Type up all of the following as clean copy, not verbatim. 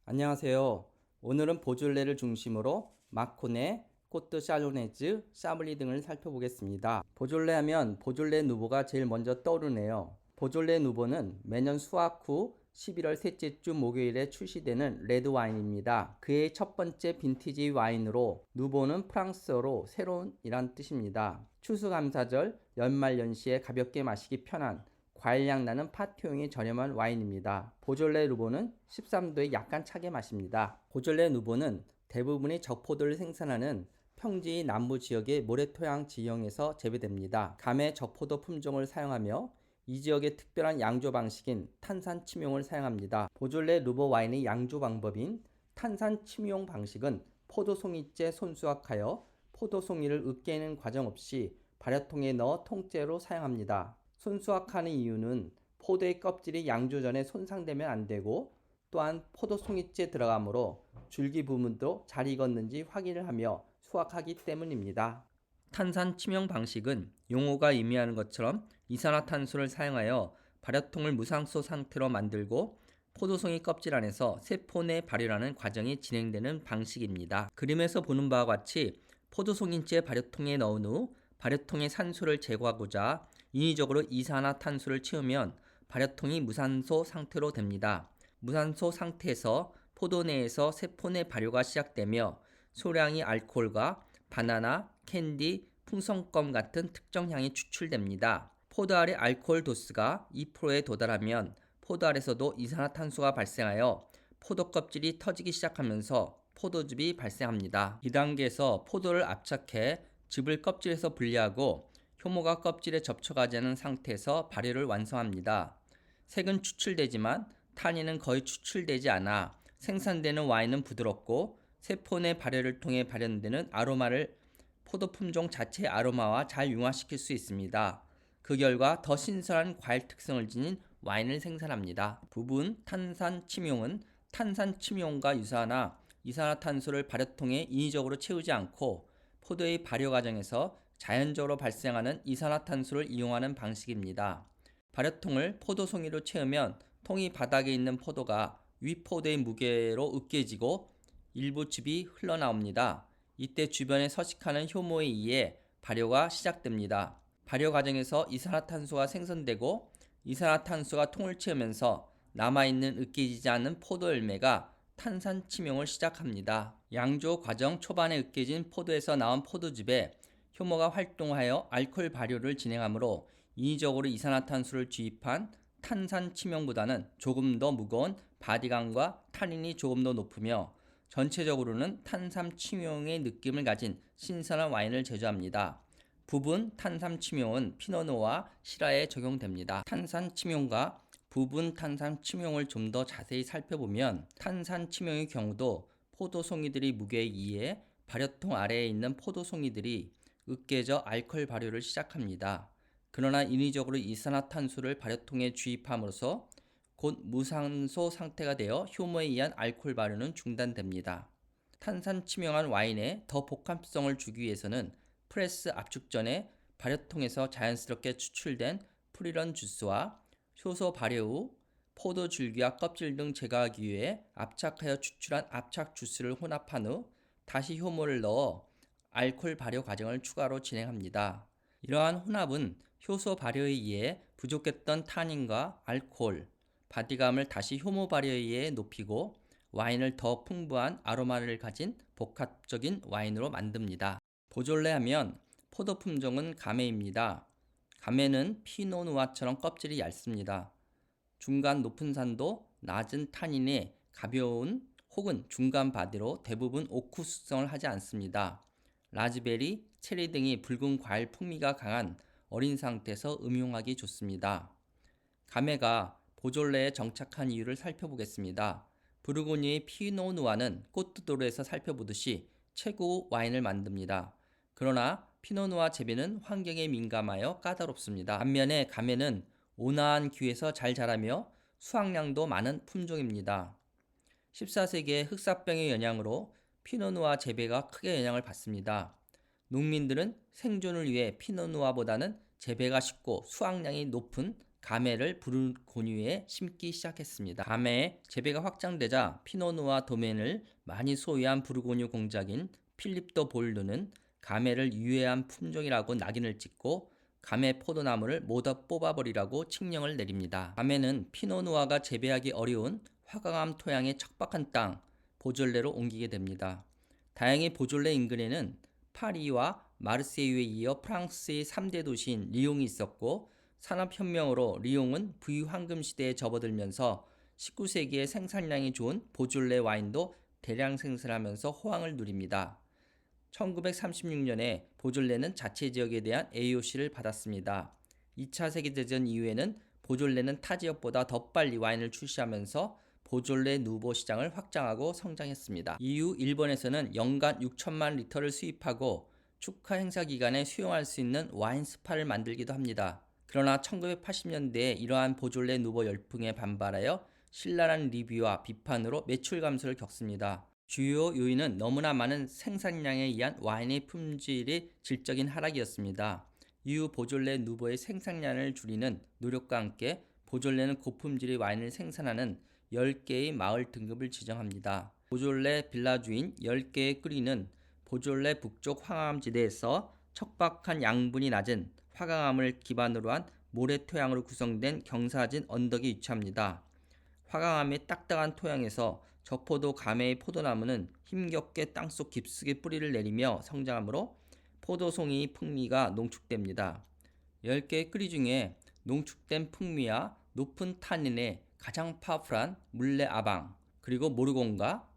안녕하세요. 오늘은 보졸레를 중심으로 마코네, 코트 샤르네즈, 샤블리 등을 살펴보겠습니다. 보졸레 하면 보졸레 누보가 제일 먼저 떠오르네요. 보졸레 누보는 매년 수확 후 11월 셋째 주 목요일에 출시되는 레드 와인입니다. 그의 첫 번째 빈티지 와인으로 누보는 프랑스어로 새로운이란 뜻입니다. 추수감사절, 연말연시에 가볍게 마시기 편한 과일향 나는 파티용이 저렴한 와인입니다. 보졸레 누보는 13도에 약간 차게 마십니다. 보졸레 누보는 대부분이 적포도를 생산하는 평지 남부 지역의 모래토양 지형에서 재배됩니다. 감의 적포도 품종을 사용하며 이 지역의 특별한 양조 방식인 탄산 침용을 사용합니다. 보졸레 누보 와인의 양조 방법인 탄산 침용 방식은 포도송이째 손수확하여 포도송이를 으깨는 과정 없이 발효통에 넣어 통째로 사용합니다. 손수확하는 이유는 포도의 껍질이 양조 전에 손상되면 안 되고 또한 포도송이째 들어가므로 줄기 부분도 잘 익었는지 확인을 하며 수확하기 때문입니다. 탄산 침용 방식은 용어가 의미하는 것처럼 이산화탄소를 사용하여 발효통을 무상소 상태로 만들고 포도송이 껍질 안에서 세포 내 발효라는 과정이 진행되는 방식입니다. 그림에서 보는 바와 같이 포도송이째 발효통에 넣은 후 발효통의 산소를 제거하고자 인위적으로 이산화탄소를 채우면 발효통이 무산소 상태로 됩니다. 무산소 상태에서 포도 내에서 세포 내 발효가 시작되며 소량의 알코올과 바나나, 캔디, 풍선껌 같은 특정 향이 추출됩니다. 포도알의 알코올 도수가 2%에 도달하면 포도알에서도 이산화탄소가 발생하여 포도 껍질이 터지기 시작하면서 포도즙이 발생합니다. 이 단계에서 포도를 압착해 즙을 껍질에서 분리하고 효모가 껍질에 접촉하지 않은 상태에서 발효를 완성합니다. 색은 추출되지만 타닌은 거의 추출되지 않아 생산되는 와인은 부드럽고 세포 내 발효를 통해 발현되는 아로마를 포도 품종 자체의 아로마와 잘 융화시킬 수 있습니다. 그 결과 더 신선한 과일 특성을 지닌 와인을 생산합니다. 부분 탄산 침용은 탄산 침용과 유사하나 이산화탄소를 발효통에 인위적으로 채우지 않고 포도의 발효 과정에서 자연적으로 발생하는 이산화탄소를 이용하는 방식입니다. 발효통을 포도송이로 채우면 통이 바닥에 있는 포도가 위 포도의 무게로 으깨지고 일부 즙이 흘러나옵니다. 이때 주변에 서식하는 효모에 의해 발효가 시작됩니다. 발효 과정에서 이산화탄소가 생성되고 이산화탄소가 통을 채우면서 남아있는 으깨지지 않은 포도 열매가 탄산 침용을 시작합니다. 양조 과정 초반에 으깨진 포도에서 나온 포도즙에 효모가 활동하여 알코올 발효를 진행하므로 인위적으로 이산화탄소를 주입한 탄산 침용보다는 조금 더 무거운 바디감과 타닌이 조금 더 높으며 전체적으로는 탄산 침용의 느낌을 가진 신선한 와인을 제조합니다. 부분 탄산 침용은 피노누아 시라에 적용됩니다. 탄산 침용과 부분 탄산 침용을 좀 더 자세히 살펴보면 탄산 침용의 경우도 포도송이들이 무게에 의해 발효통 아래에 있는 포도송이들이 으깨져 알코올 발효를 시작합니다. 그러나 인위적으로 이산화탄소를 발효통에 주입함으로써 곧 무산소 상태가 되어 효모에 의한 알코올 발효는 중단됩니다. 탄산 침용한 와인에 더 복합성을 주기 위해서는 프레스 압축 전에 발효통에서 자연스럽게 추출된 프리런 주스와 효소 발효 후 포도 줄기와 껍질 등 제거하기 위해 압착하여 추출한 압착 주스를 혼합한 후 다시 효모를 넣어 알코올 발효 과정을 추가로 진행합니다. 이러한 혼합은 효소 발효에 의해 부족했던 타닌과 알코올, 바디감을 다시 효모 발효에 의해 높이고 와인을 더 풍부한 아로마를 가진 복합적인 와인으로 만듭니다. 보졸레 하면 포도 품종은 가메입니다. 가메는 피노누아처럼 껍질이 얇습니다. 중간 높은 산도, 낮은 타닌에 가벼운 혹은 중간 바디로 대부분 오크 숙성을 하지 않습니다. 라즈베리, 체리 등이 붉은 과일 풍미가 강한 어린 상태에서 음용하기 좋습니다. 가메가 보졸레에 정착한 이유를 살펴보겠습니다. 부르고뉴의 피노누아는 꼬트도르에서 살펴보듯이 최고 와인을 만듭니다. 그러나 피노누아 재배는 환경에 민감하여 까다롭습니다. 반면에 가메는 온화한 기후에서 잘 자라며 수확량도 많은 품종입니다. 14세기의 흑사병의 영향으로 피노누아 재배가 크게 영향을 받습니다. 농민들은 생존을 위해 피노누아보다는 재배가 쉽고 수확량이 높은 가메를 부르고뉴에 심기 시작했습니다. 가메의 재배가 확장되자 피노누아 도메인을 많이 소유한 부르고뉴 공작인 필립 더 볼르는 가메를 유해한 품종이라고 낙인을 찍고 가메 포도나무를 모두 뽑아버리라고 칙령을 내립니다. 가메는 피노누아가 재배하기 어려운 화강암 토양의 척박한 땅 보졸레로 옮기게 됩니다. 다행히 보졸레 인근에는 파리와 마르세유에 이어 프랑스의 3대 도시인 리옹이 있었고 산업혁명으로 리옹은 부유황금 시대에 접어들면서 19세기에 생산량이 좋은 보졸레 와인도 대량 생산하면서 호황을 누립니다. 1936년에 보졸레는 자치지역에 대한 AOC를 받았습니다. 2차 세계대전 이후에는 보졸레는 타 지역보다 더 빨리 와인을 출시하면서 보졸레 누보 시장을 확장하고 성장했습니다. 이후 일본에서는 연간 6천만 리터를 수입하고 축하 행사 기간에 수용할 수 있는 와인 스파를 만들기도 합니다. 그러나 1980년대에 이러한 보졸레 누보 열풍에 반발하여 신랄한 리뷰와 비판으로 매출 감소를 겪습니다. 주요 요인은 너무나 많은 생산량에 의한 와인의 품질의 질적인 하락이었습니다. 이후 보졸레 누보의 생산량을 줄이는 노력과 함께 보졸레는 고품질의 와인을 생산하는 10개의 마을 등급을 지정합니다. 보졸레 빌라주인 10개의 끓이는 보졸레 북쪽 황암지대에서 척박한 양분이 낮은 화강암을 기반으로 한 모래토양으로 구성된 경사진 언덕이 위치합니다. 화강암의 딱딱한 토양에서 저포도 가메의 포도나무는 힘겹게 땅속 깊숙이 뿌리를 내리며 성장하므로 포도송이 풍미가 농축됩니다. 10개의 끓이 중에 농축된 풍미와 높은 타닌의 가장 파워풀한 물레 아방, 그리고 모르곤과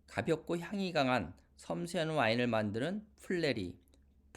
가볍고 향이 강한 섬세한 와인을 만드는 플레리,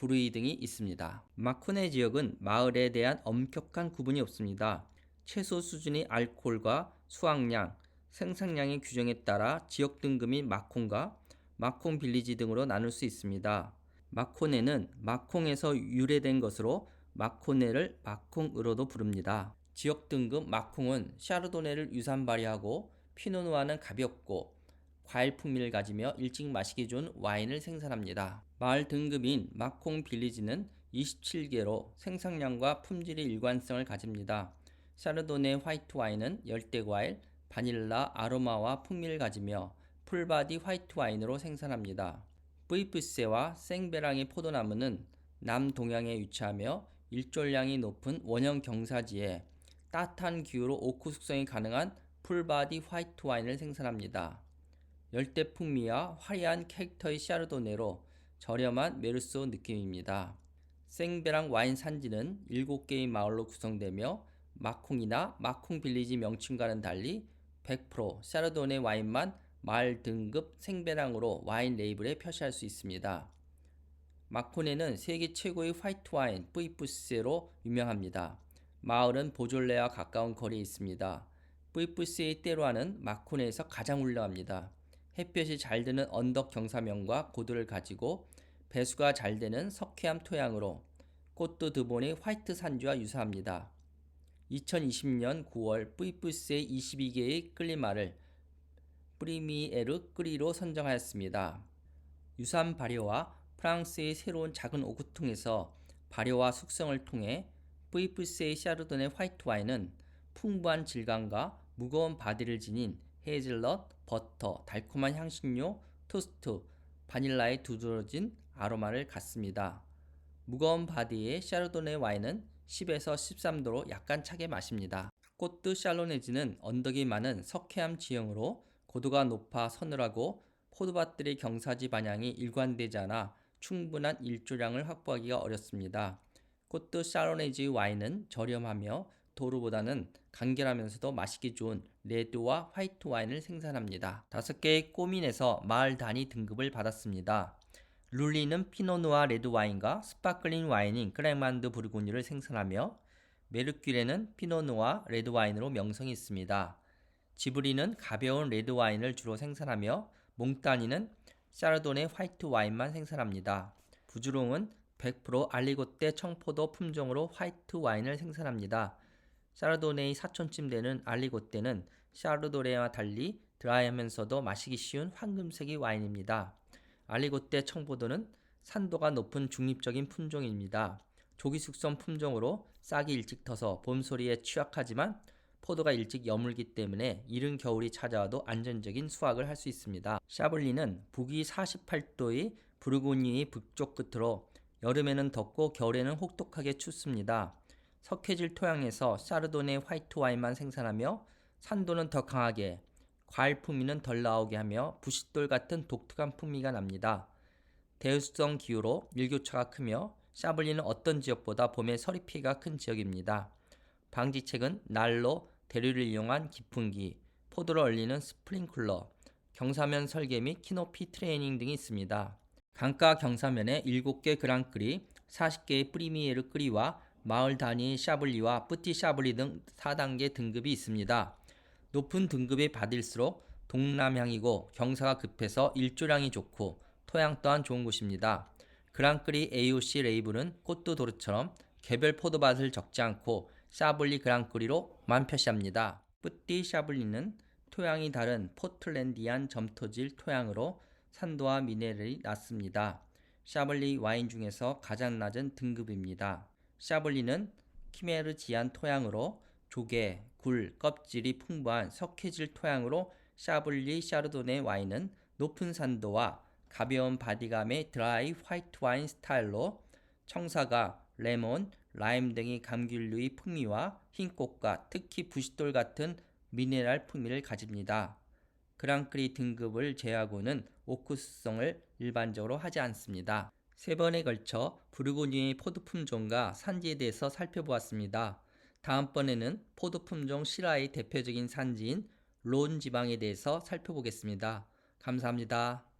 브루이 등이 있습니다. 마코네 지역은 마을에 대한 엄격한 구분이 없습니다. 최소 수준의 알코올과 수확량, 생산량의 규정에 따라 지역 등급인 마콩과 마콩 빌리지 등으로 나눌 수 있습니다. 마코네는 마콩에서 유래된 것으로 마코네를 마콩으로도 부릅니다. 지역 등급 마콩은 샤르도네를 유산 발휘하고 피노누아는 가볍고 과일 풍미를 가지며 일찍 마시기 좋은 와인을 생산합니다. 마을 등급인 마콩 빌리지는 27개로 생산량과 품질의 일관성을 가집니다. 샤르도네 화이트 와인은 열대과일, 바닐라, 아로마와 풍미를 가지며 풀바디 화이트 와인으로 생산합니다. 뿌이푸세와 생베랑의 포도나무는 남동양에 위치하며 일조량이 높은 원형 경사지에 따뜻한 기후로 오크 숙성이 가능한 풀바디 화이트 와인을 생산합니다. 열대 풍미와 화려한 캐릭터의 샤르도네로 저렴한 메르소 느낌입니다. 생베랑 와인 산지는 7개의 마을로 구성되며 마콩이나 마콩 빌리지 명칭과는 달리 100% 샤르도네 와인만 마을 등급 생베랑으로 와인 레이블에 표시할 수 있습니다. 마코네는 세계 최고의 화이트 와인 뿌이푸세로 유명합니다. 마을은 보졸레와 가까운 거리에 있습니다. 뿌이푸세의 때로하는 마코네에서 가장 훌륭합니다. 햇볕이 잘 드는 언덕 경사면과 고도를 가지고 배수가 잘 되는 석회암 토양으로 꼬트 드본의 화이트 산지와 유사합니다. 2020년 9월 뿌이푸세의 22개의 끌리마를 프리미에르 끄리로 선정하였습니다. 유산 발효와 프랑스의 새로운 작은 오크통에서 발효와 숙성을 통해 뿌이푸세의 샤르도네 화이트 와인은 풍부한 질감과 무거운 바디를 지닌 헤이즐넛, 버터, 달콤한 향신료, 토스트, 바닐라의 두드러진 아로마를 갖습니다. 무거운 바디의 샤르도네 와인은 10에서 13도로 약간 차게 마십니다. 꼬트 샬로네즈는 언덕이 많은 석회암 지형으로 고도가 높아 서늘하고 포도밭들의 경사지 반향이 일관되지 않아 충분한 일조량을 확보하기가 어렵습니다. 꼬트 샬로네즈 와인은 저렴하며 도르보다는 간결하면서도 마시기 좋은 레드와 화이트 와인을 생산합니다. 5개의 꼬민에서 마을 단위 등급을 받았습니다. 룰리는 피노누아 레드 와인과 스파클링 와인인 크랭만드 부르고뉴를 생산하며 메르큐레는 피노누아 레드 와인으로 명성이 있습니다. 지브리는 가벼운 레드 와인을 주로 생산하며 몽따니는 샤르도네 화이트 와인만 생산합니다. 부주롱은 100% 알리고떼 청포도 품종으로 화이트 와인을 생산합니다. 샤르도네의 사촌쯤 되는 알리고떼는 샤르도네와 달리 드라이하면서도 마시기 쉬운 황금색의 와인입니다. 알리고떼 청포도는 산도가 높은 중립적인 품종입니다. 조기 숙성 품종으로 싹이 일찍 터서 봄소리에 취약하지만 포도가 일찍 여물기 때문에 이른 겨울이 찾아와도 안정적인 수확을 할 수 있습니다. 샤블리는 북위 48도의 부르고뉴의 북쪽 끝으로 여름에는 덥고 겨울에는 혹독하게 춥습니다. 석회질 토양에서 샤르도네 화이트 와인만 생산하며 산도는 더 강하게, 과일 풍미는 덜 나오게 하며 부싯돌 같은 독특한 풍미가 납니다. 대유수성 기후로 일교차가 크며 샤블리는 어떤 지역보다 봄에 서리 피해가 큰 지역입니다. 방지책은 난로, 대류를 이용한 기풍기, 포도를 얼리는 스프링클러, 경사면 설계 및 키노피 트레이닝 등이 있습니다. 강가 경사면에 7개 그랑크리, 40개의 프리미에르 끄리와 마을 단위의 샤블리와 뿌티 샤블리 등 4단계 등급이 있습니다. 높은 등급이 받을수록 동남향이고 경사가 급해서 일조량이 좋고 토양 또한 좋은 곳입니다. 그랑크리 AOC 레이블은 꼬뚜 도르처럼 개별 포도밭을 적지 않고 샤블리 그랑크리로만 표시합니다. 뿌띠 샤블리는 토양이 다른 포틀랜디안 점토질 토양으로 산도와 미네랄이 낮습니다. 샤블리 와인 중에서 가장 낮은 등급입니다. 샤블리는 키메르지안 토양으로 조개, 굴, 껍질이 풍부한 석회질 토양으로 샤블리 샤르도네 와인은 높은 산도와 가벼운 바디감의 드라이 화이트 와인 스타일로 청사과, 레몬, 라임 등의 감귤류의 풍미와 흰꽃과 특히 부싯돌 같은 미네랄 풍미를 가집니다. 그랑크리 등급을 제외하고는 오크수성을 일반적으로 하지 않습니다. 3번에 걸쳐 부르고뉴의 포도 품종과 산지에 대해서 살펴보았습니다. 다음번에는 포도 품종 시라의 대표적인 산지인 론 지방에 대해서 살펴보겠습니다. 감사합니다.